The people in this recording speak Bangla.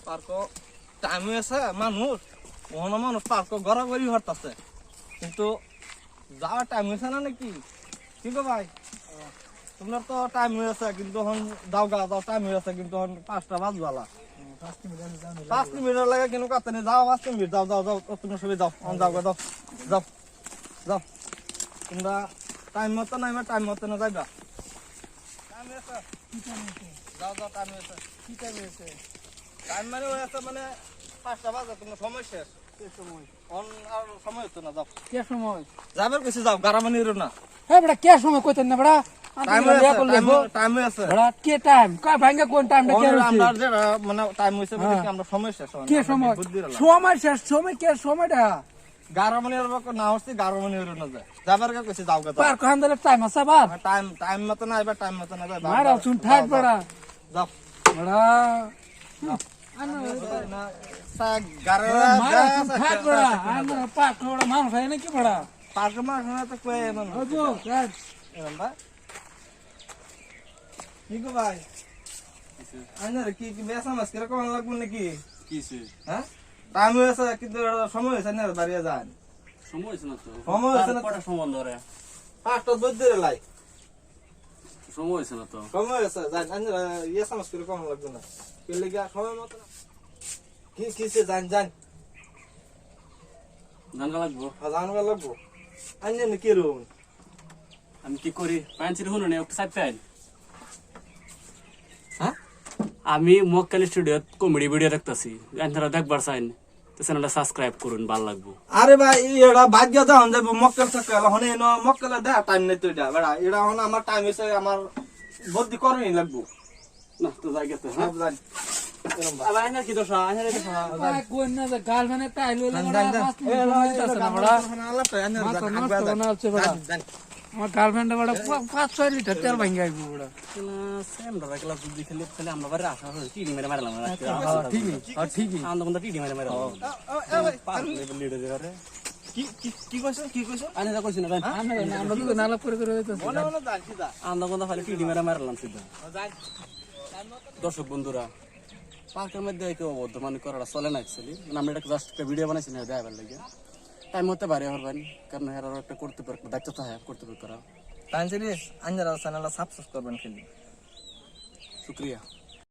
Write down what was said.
পার্ক টাইম হয়েছে মানুষ কোনো মানুষ পার্ক ঘোরাঘুরি হরতাছে কিন্তু যাওয়ার টাইম হয়েছে না নাকি কি গো ভাই তোমার তো টাইম হয়েছে কিন্তু এখন যাও গা যাও টাইম হয়েছে কিন্তু এখন 5টা বাজবালা 5 মিনিট লাগে কিন্তু কাছে নেই যাও 5 মিনিট যাও যাও যাও তুমি সবাই যাও যাও গা যাও যাও যাও তোমরা টাইম মতো না টাইম মতো না যাইবা টাইম হয়েছে যাও যাও টাইম হয়েছে কি টাইম হয়েছে টাইম মানে হয়েছে মানে 5টা বাজে তোমার সময় শেষ সময় অন আর সময় হতো না যাও কে সময় যাবার কিছু যাও গারামানি এরো না হ্যাঁ বেটা কে সময় কইতেন না বেটা টাইম হয়েছে বেটা কে টাইম কয় ভাঙ্গা কোন টাইমটা কে রইছে আমরা যে মানে টাইম হয়েছে মানে কি আমরা সময় শেষ কে সময় সময় শেষ সময় কে সময়টা গারামানি এর না হচ্ছে গারামানি এরো না যায় যাবার কিছু যাও গা পার কোন দলে টাইম আছে বার টাইম টাইম মতো না এবার টাইম মতো না যাই মারা শুন ঠাট বেটা যাও বেটা আনো সা গারা মারা শুন ঠাট বেটা আনো পাক কোড়া মানুষ হয় নাকি বেটা পার্ক মা শোনা তো কই এমন ওজো ঠাট এমন বা কি গো ভাই আইনারে কি কি বেসা মাছ করে কোন লাগবে নাকি কিছে হ্যাঁ টাইম হয়েছে কিন্তু সময় হয়েছে না বাড়িয়ে যান সময় হইছে না তো সময় হয়েছে না কটা সময় ধরে 5টা বইদের লাই সময় হইছে না তো সময় হয়েছে যান আইনারে ইয়ে মাছ করে কোন লাগবে না কি লাগা সময় মত না কি কিসে যান যান জানগা লাগবো জানবা লাগবো আইনে কি রুম আমি কি করি পাঁচের হুনো নে একটু সাইড পাইন হ্যাঁ আমি মক্কেল স্টুডিও কমেডি ভিডিও দেখতাছি আপনারা দেখবার চাইন তো চ্যানেলটা সাবস্ক্রাইব করুন ভালো লাগবো আরে ভাই এড়া ভাগ্য দাও যাবো মক্কেল সকাল হনে ন মক্কেলে দে টাইম নেই তো এটা বেড়া এড়া হন আমার টাইম হইছে আমার বুদ্ধি করনি লাগবো না তো যাই গেছে হ্যাঁ সব জানি এরম ভাই আবার আইনা কি দোষ আইনা কি পাক কোন না গার্লফ্রেন্ড টাইলো জান লাগা জান পাঁচ মিনিট দিতাছ না বেটা আল্লাহ তো আইনা মাথা জান নষ্ট বানা হচ্ছে বেটা আমার গার্লফ্রেন্ড বেটা 5-6 লিটার তেল ভাঙ্গা আইবো বেটা সেম দাদা ক্লাস বুদ্ধি খেলে খেলে আমরা বাড়ি আসা হয় টিডি মেরে মারলাম ঠিকই আন্দা বন্ধ টিডি মেরে মারলাম পাঁচ লেভেল লিডার করে কি কি কি কইছ কি কইছ আইনা কইছ না আমরা তো নালা করে হইতাছে মনে মনে জান সিধা আন্দা বন্ধ খালি টিডি মেরে মারলাম সিধা জান দর্শক বন্ধুরা পার্কের মধ্যে কেউ অবদ্ধ মানে করাটা চলে না অ্যাকচুয়ালি মানে আমরা একটা জাস্ট একটা ভিডিও বানাইছি না দেখাবার লাগে টাইম হতে পারে হরবেন কারণ এর একটা করতে পারে দায়িত্ব থাকে করতে পারে করা তানজিরি আঞ্জারা চ্যানেলটা সাবস্ক্রাইব করবেন খেলি শুক্রিয়া